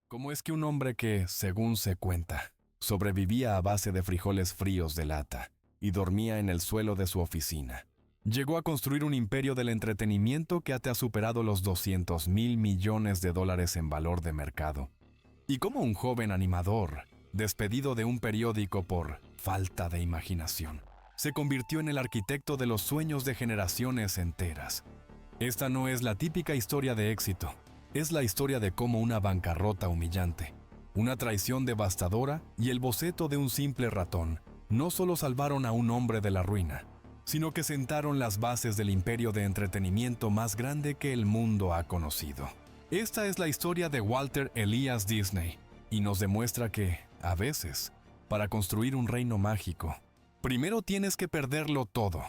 ¿Cómo es que un hombre que, según se cuenta, sobrevivía a base de frijoles fríos de lata y dormía en el suelo de su oficina, llegó a construir un imperio del entretenimiento que ha superado los 200.000 millones de dólares en valor de mercado? ¿Y cómo un joven animador, despedido de un periódico por falta de imaginación, se convirtió en el arquitecto de los sueños de generaciones enteras? Esta no es la típica historia de éxito. Es la historia de cómo una bancarrota humillante, una traición devastadora y el boceto de un simple ratón no solo salvaron a un hombre de la ruina, sino que sentaron las bases del imperio de entretenimiento más grande que el mundo ha conocido. Esta es la historia de Walter Elias Disney y nos demuestra que, a veces, para construir un reino mágico, primero tienes que perderlo todo.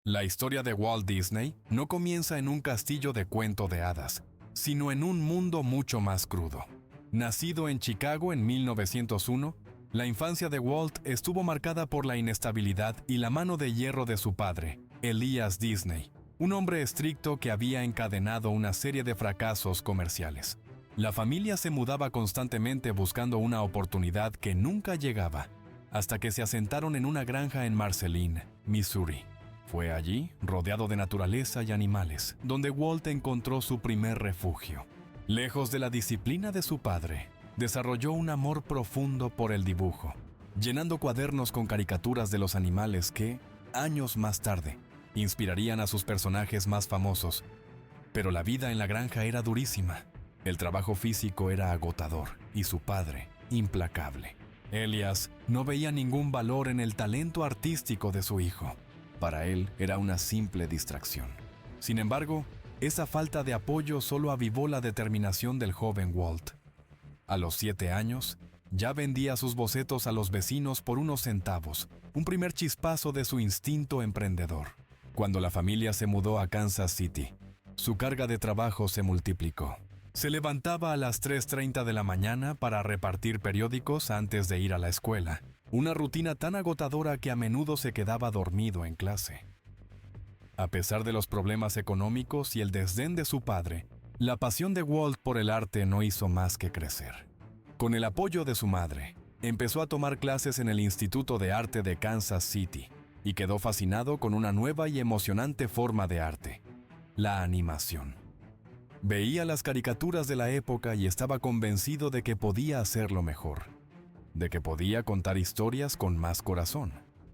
La historia de Walt Disney no comienza en un castillo de cuento de hadas, sino en un mundo mucho más crudo. Nacido en Chicago en 1901, la infancia de Walt estuvo marcada por la inestabilidad y la mano de hierro de su padre, Elias Disney, un hombre estricto que había encadenado una serie de fracasos comerciales. La familia se mudaba constantemente buscando una oportunidad que nunca llegaba, hasta que se asentaron en una granja en Marceline, Missouri. Fue allí, rodeado de naturaleza y animales, donde Walt encontró su primer refugio. Lejos de la disciplina de su padre, desarrolló un amor profundo por el dibujo, llenando cuadernos con caricaturas de los animales que, años más tarde, inspirarían a sus personajes más famosos. Pero la vida en la granja era durísima. El trabajo físico era agotador y su padre, implacable. Elias no veía ningún valor en el talento artístico de su hijo. Para él era una simple distracción. Sin embargo, esa falta de apoyo solo avivó la determinación del joven Walt. A los 7 años, ya vendía sus bocetos a los vecinos por unos centavos, un primer chispazo de su instinto emprendedor. Cuando la familia se mudó a Kansas City, su carga de trabajo se multiplicó. Se levantaba a las 3:30 de la mañana para repartir periódicos antes de ir a la escuela, una rutina tan agotadora que a menudo se quedaba dormido en clase. A pesar de los problemas económicos y el desdén de su padre, la pasión de Walt por el arte no hizo más que crecer. Con el apoyo de su madre, empezó a tomar clases en el Instituto de Arte de Kansas City y quedó fascinado con una nueva y emocionante forma de arte: la animación. Veía las caricaturas de la época y estaba convencido de que podía hacerlo mejor, de que podía contar historias con más corazón.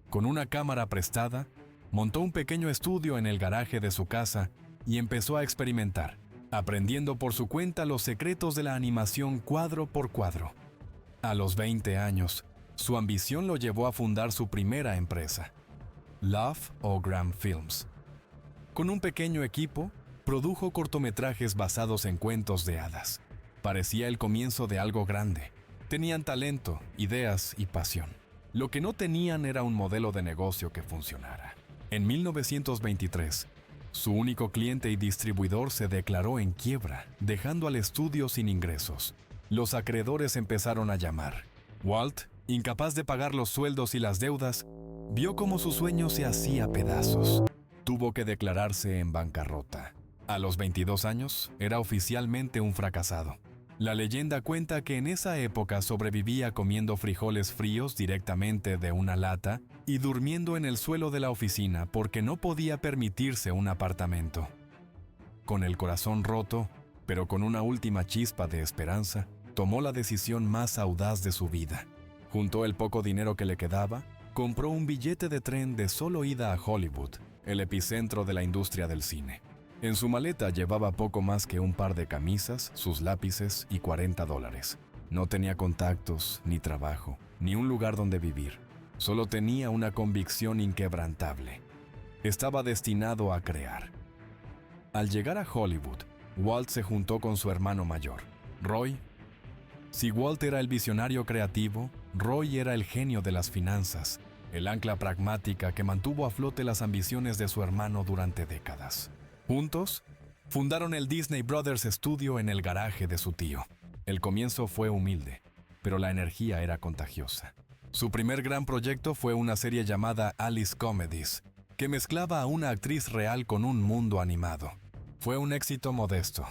Con una cámara prestada, montó un pequeño estudio en el garaje de su casa y empezó a experimentar, aprendiendo por su cuenta los secretos de la animación cuadro por cuadro. A los 20 años, su ambición lo llevó a fundar su primera empresa, Love-O-Gram Films. Con un pequeño equipo, produjo cortometrajes basados en cuentos de hadas. Parecía el comienzo de algo grande. Tenían talento, ideas y pasión. Lo que no tenían era un modelo de negocio que funcionara. En 1923, su único cliente y distribuidor se declaró en quiebra, dejando al estudio sin ingresos. Los acreedores empezaron a llamar. Walt, incapaz de pagar los sueldos y las deudas, vio cómo su sueño se hacía pedazos. Tuvo que declararse en bancarrota. A los 22 años, era oficialmente un fracasado. La leyenda cuenta que en esa época sobrevivía comiendo frijoles fríos directamente de una lata y durmiendo en el suelo de la oficina porque no podía permitirse un apartamento. Con el corazón roto, pero con una última chispa de esperanza, tomó la decisión más audaz de su vida. Juntó el poco dinero que le quedaba, compró un billete de tren de solo ida a Hollywood, el epicentro de la industria del cine. En su maleta llevaba poco más que un par de camisas, sus lápices y $40. No tenía contactos, ni trabajo, ni un lugar donde vivir. Solo tenía una convicción inquebrantable. Estaba destinado a crear. Al llegar a Hollywood, Walt se juntó con su hermano mayor, Roy. Si Walt era el visionario creativo, Roy era el genio de las finanzas, el ancla pragmática que mantuvo a flote las ambiciones de su hermano durante décadas. Juntos, fundaron el Disney Brothers Studio en el garaje de su tío. El comienzo fue humilde, pero la energía era contagiosa. Su primer gran proyecto fue una serie llamada Alice Comedies, que mezclaba a una actriz real con un mundo animado. Fue un éxito modesto,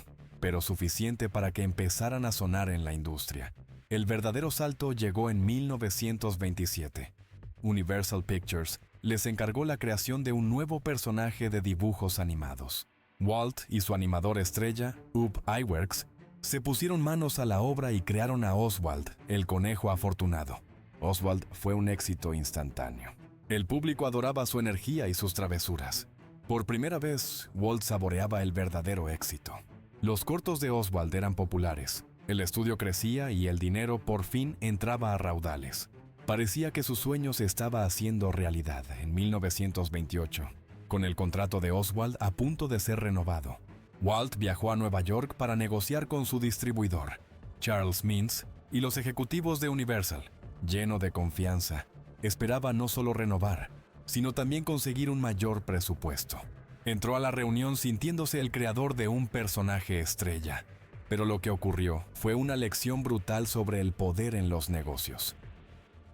pero suficiente para que empezaran a sonar en la industria. El verdadero salto llegó en 1927. Universal Pictures les encargó la creación de un nuevo personaje de dibujos animados. Walt y su animador estrella, Ub Iwerks, se pusieron manos a la obra y crearon a Oswald, el conejo afortunado. Oswald fue un éxito instantáneo. El público adoraba su energía y sus travesuras. Por primera vez, Walt saboreaba el verdadero éxito. Los cortos de Oswald eran populares. El estudio crecía y el dinero por fin entraba a raudales. Parecía que su sueño se estaba haciendo realidad en 1928, con el contrato de Oswald a punto de ser renovado. Walt viajó a Nueva York para negociar con su distribuidor, Charles Mintz, y los ejecutivos de Universal. Lleno de confianza, esperaba no solo renovar, sino también conseguir un mayor presupuesto. Entró a la reunión sintiéndose el creador de un personaje estrella, pero lo que ocurrió fue una lección brutal sobre el poder en los negocios.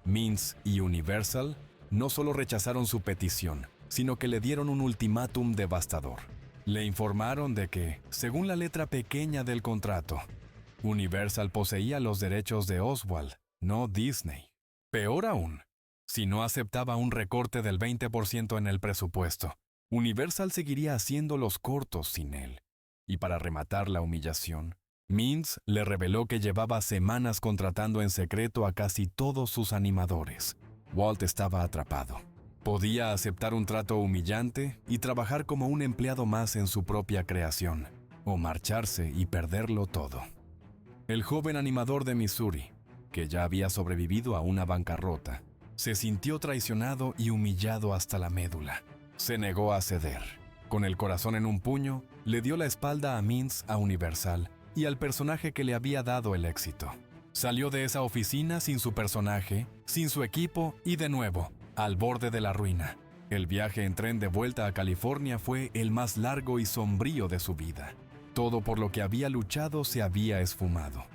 Mintz y Universal no solo rechazaron su petición, sino que le dieron un ultimátum devastador. Le informaron de que, según la letra pequeña del contrato, Universal poseía los derechos de Oswald, no Disney. Peor aún, si no aceptaba un recorte del 20% en el presupuesto, Universal seguiría haciendo los cortos sin él. Y para rematar la humillación, Mintz le reveló que llevaba semanas contratando en secreto a casi todos sus animadores. Walt estaba atrapado. Podía aceptar un trato humillante y trabajar como un empleado más en su propia creación, o marcharse y perderlo todo. El joven animador de Missouri, que ya había sobrevivido a una bancarrota, se sintió traicionado y humillado hasta la médula. Se negó a ceder. Con el corazón en un puño, le dio la espalda a Mintz, a Universal y al personaje que le había dado el éxito. Salió de esa oficina sin su personaje, sin su equipo y de nuevo, al borde de la ruina. El viaje en tren de vuelta a California fue el más largo y sombrío de su vida. Todo por lo que había luchado se había esfumado.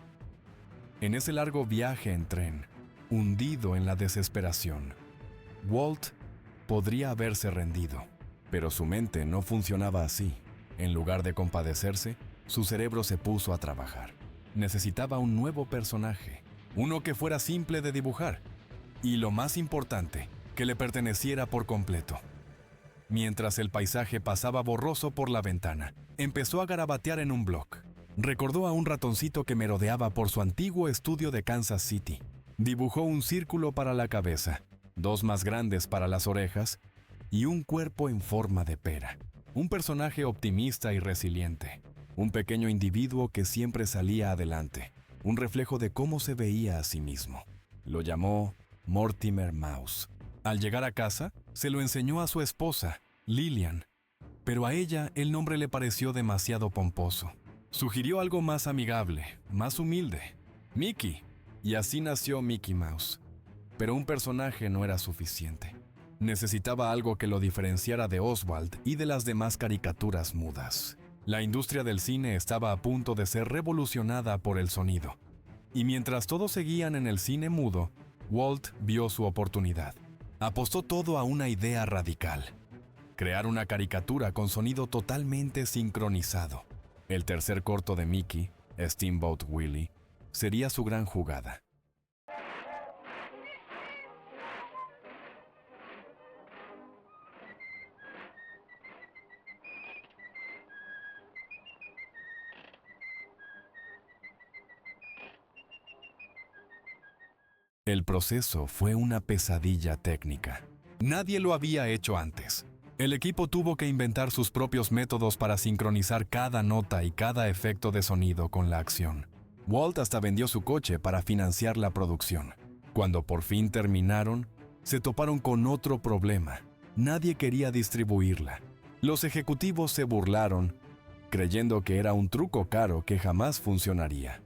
En ese largo viaje en tren, hundido en la desesperación, Walt podría haberse rendido, pero su mente no funcionaba así. En lugar de compadecerse, su cerebro se puso a trabajar. Necesitaba un nuevo personaje, uno que fuera simple de dibujar, y lo más importante, que le perteneciera por completo. Mientras el paisaje pasaba borroso por la ventana, empezó a garabatear en un blog. Recordó a un ratoncito que merodeaba por su antiguo estudio de Kansas City. Dibujó un círculo para la cabeza, dos más grandes para las orejas y un cuerpo en forma de pera. Un personaje optimista y resiliente. Un pequeño individuo que siempre salía adelante. Un reflejo de cómo se veía a sí mismo. Lo llamó Mortimer Mouse. Al llegar a casa, se lo enseñó a su esposa, Lillian, pero a ella el nombre le pareció demasiado pomposo. Sugirió algo más amigable, más humilde, Mickey, y así nació Mickey Mouse. Pero un personaje no era suficiente. Necesitaba algo que lo diferenciara de Oswald y de las demás caricaturas mudas. La industria del cine estaba a punto de ser revolucionada por el sonido. Y mientras todos seguían en el cine mudo, Walt vio su oportunidad. Apostó todo a una idea radical: crear una caricatura con sonido totalmente sincronizado. El tercer corto de Mickey, Steamboat Willie, sería su gran jugada. El proceso fue una pesadilla técnica. Nadie lo había hecho antes. El equipo tuvo que inventar sus propios métodos para sincronizar cada nota y cada efecto de sonido con la acción. Walt hasta vendió su coche para financiar la producción. Cuando por fin terminaron, se toparon con otro problema. Nadie quería distribuirla. Los ejecutivos se burlaron, creyendo que era un truco caro que jamás funcionaría.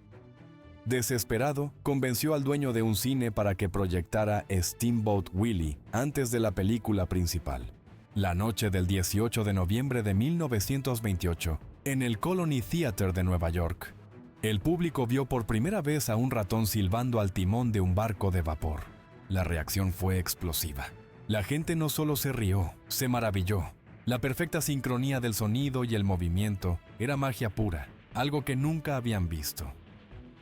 Desesperado, convenció al dueño de un cine para que proyectara Steamboat Willie antes de la película principal. La noche del 18 de noviembre de 1928, en el Colony Theater de Nueva York, el público vio por primera vez a un ratón silbando al timón de un barco de vapor. La reacción fue explosiva. La gente no solo se rió, se maravilló. La perfecta sincronía del sonido y el movimiento era magia pura. algo que nunca habían visto.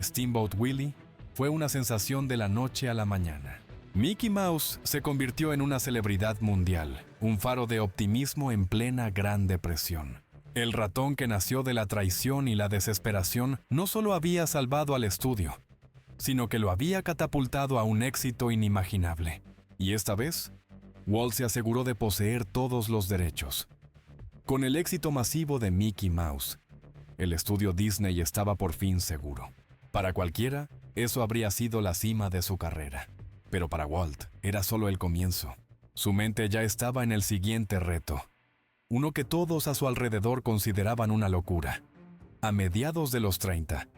Steamboat Willie fue una sensación de la noche a la mañana. Mickey Mouse se convirtió en una celebridad mundial, un faro de optimismo en plena Gran Depresión. El ratón que nació de la traición y la desesperación no solo había salvado al estudio, sino que lo había catapultado a un éxito inimaginable. Y esta vez, Walt se aseguró de poseer todos los derechos. Con el éxito masivo de Mickey Mouse, el estudio Disney estaba por fin seguro. Para cualquiera, eso habría sido la cima de su carrera. Pero para Walt, era solo el comienzo. Su mente ya estaba en el siguiente reto, uno que todos a su alrededor consideraban una locura. A mediados de los 30,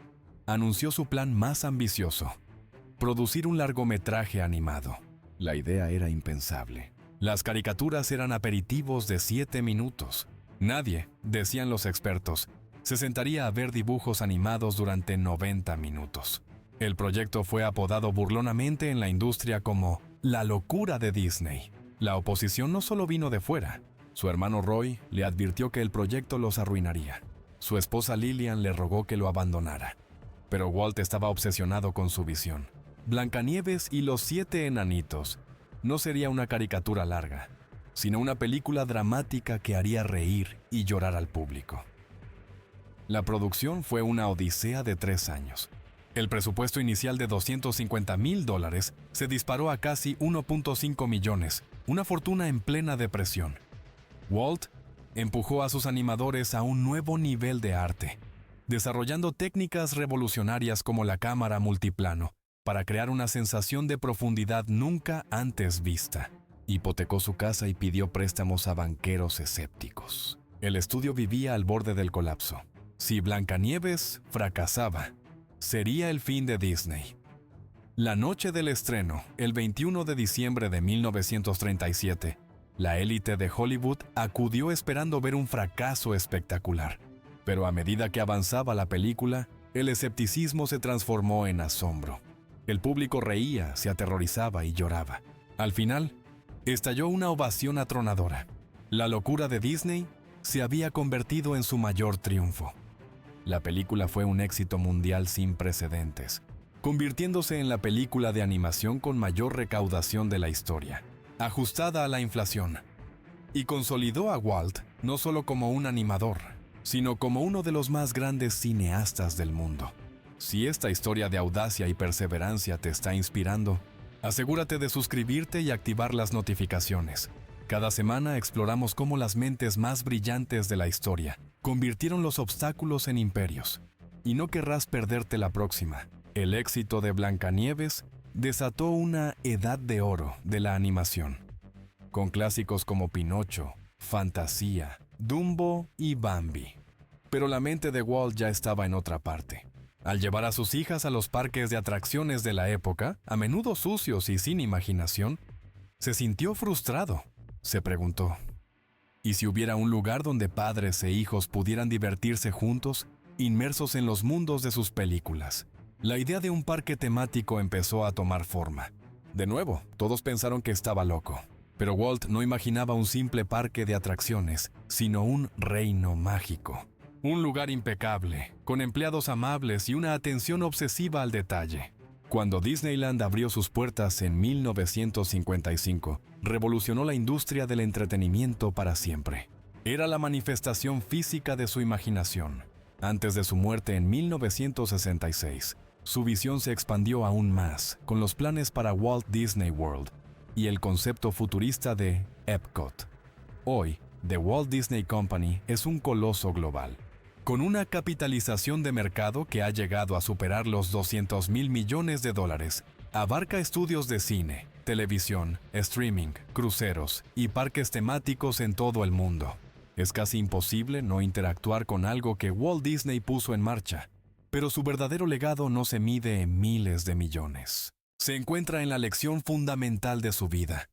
anunció su plan más ambicioso: producir un largometraje animado. La idea era impensable. Las caricaturas eran aperitivos de 7 minutos. Nadie, decían los expertos, se sentaría a ver dibujos animados durante 90 minutos. El proyecto fue apodado burlonamente en la industria como la locura de Disney. La oposición no solo vino de fuera. Su hermano Roy le advirtió que el proyecto los arruinaría. Su esposa Lillian le rogó que lo abandonara. Pero Walt estaba obsesionado con su visión. Blancanieves y los 7 enanitos no sería una caricatura larga, sino una película dramática que haría reír y llorar al público. La producción fue una odisea de 3 años. El presupuesto inicial de $250,000 se disparó a casi 1.5 millones, una fortuna en plena depresión. Walt empujó a sus animadores a un nuevo nivel de arte, desarrollando técnicas revolucionarias como la cámara multiplano, para crear una sensación de profundidad nunca antes vista. Hipotecó su casa y pidió préstamos a banqueros escépticos. El estudio vivía al borde del colapso. Si Blancanieves fracasaba, sería el fin de Disney. La noche del estreno, el 21 de diciembre de 1937, la élite de Hollywood acudió esperando ver un fracaso espectacular. Pero a medida que avanzaba la película, el escepticismo se transformó en asombro. El público reía, se aterrorizaba y lloraba. Al final, estalló una ovación atronadora. La locura de Disney se había convertido en su mayor triunfo. La película fue un éxito mundial sin precedentes, convirtiéndose en la película de animación con mayor recaudación de la historia, ajustada a la inflación, y consolidó a Walt no solo como un animador, sino como uno de los más grandes cineastas del mundo. Si esta historia de audacia y perseverancia te está inspirando, asegúrate de suscribirte y activar las notificaciones. Cada semana exploramos cómo las mentes más brillantes de la historia convirtieron los obstáculos en imperios. Y no querrás perderte la próxima. El éxito de Blancanieves desató una edad de oro de la animación, con clásicos como Pinocho, Fantasía, Dumbo y Bambi. Pero la mente de Walt ya estaba en otra parte. Al llevar a sus hijas a los parques de atracciones de la época, a menudo sucios y sin imaginación, se sintió frustrado. Se preguntó, ¿y si hubiera un lugar donde padres e hijos pudieran divertirse juntos, inmersos en los mundos de sus películas? La idea de un parque temático empezó a tomar forma. De nuevo, todos pensaron que estaba loco. Pero Walt no imaginaba un simple parque de atracciones, sino un reino mágico. Un lugar impecable, con empleados amables y una atención obsesiva al detalle. Cuando Disneyland abrió sus puertas en 1955, revolucionó la industria del entretenimiento para siempre. Era la manifestación física de su imaginación. Antes de su muerte en 1966, su visión se expandió aún más, con los planes para Walt Disney World y el concepto futurista de Epcot. Hoy, The Walt Disney Company es un coloso global, con una capitalización de mercado que ha llegado a superar los $200,000 millones. Abarca estudios de cine, televisión, streaming, cruceros y parques temáticos en todo el mundo. Es casi imposible no interactuar con algo que Walt Disney puso en marcha, pero su verdadero legado no se mide en miles de millones. Se encuentra en la lección fundamental de su vida.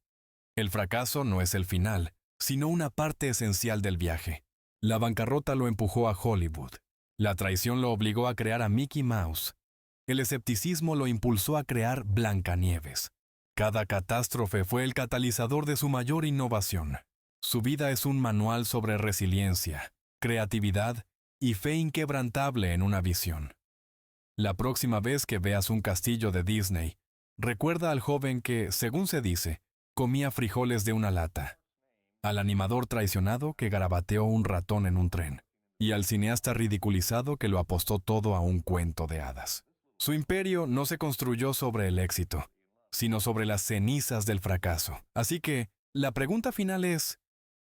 El fracaso no es el final, sino una parte esencial del viaje. La bancarrota lo empujó a Hollywood. La traición lo obligó a crear a Mickey Mouse. El escepticismo lo impulsó a crear Blancanieves. Cada catástrofe fue el catalizador de su mayor innovación. Su vida es un manual sobre resiliencia, creatividad y fe inquebrantable en una visión. La próxima vez que veas un castillo de Disney, recuerda al joven que, según se dice, comía frijoles de una lata, al animador traicionado que garabateó un ratón en un tren, y al cineasta ridiculizado que lo apostó todo a un cuento de hadas. Su imperio no se construyó sobre el éxito, sino sobre las cenizas del fracaso. Así que, la pregunta final es,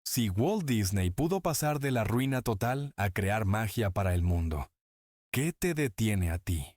si Walt Disney pudo pasar de la ruina total a crear magia para el mundo, ¿qué te detiene a ti?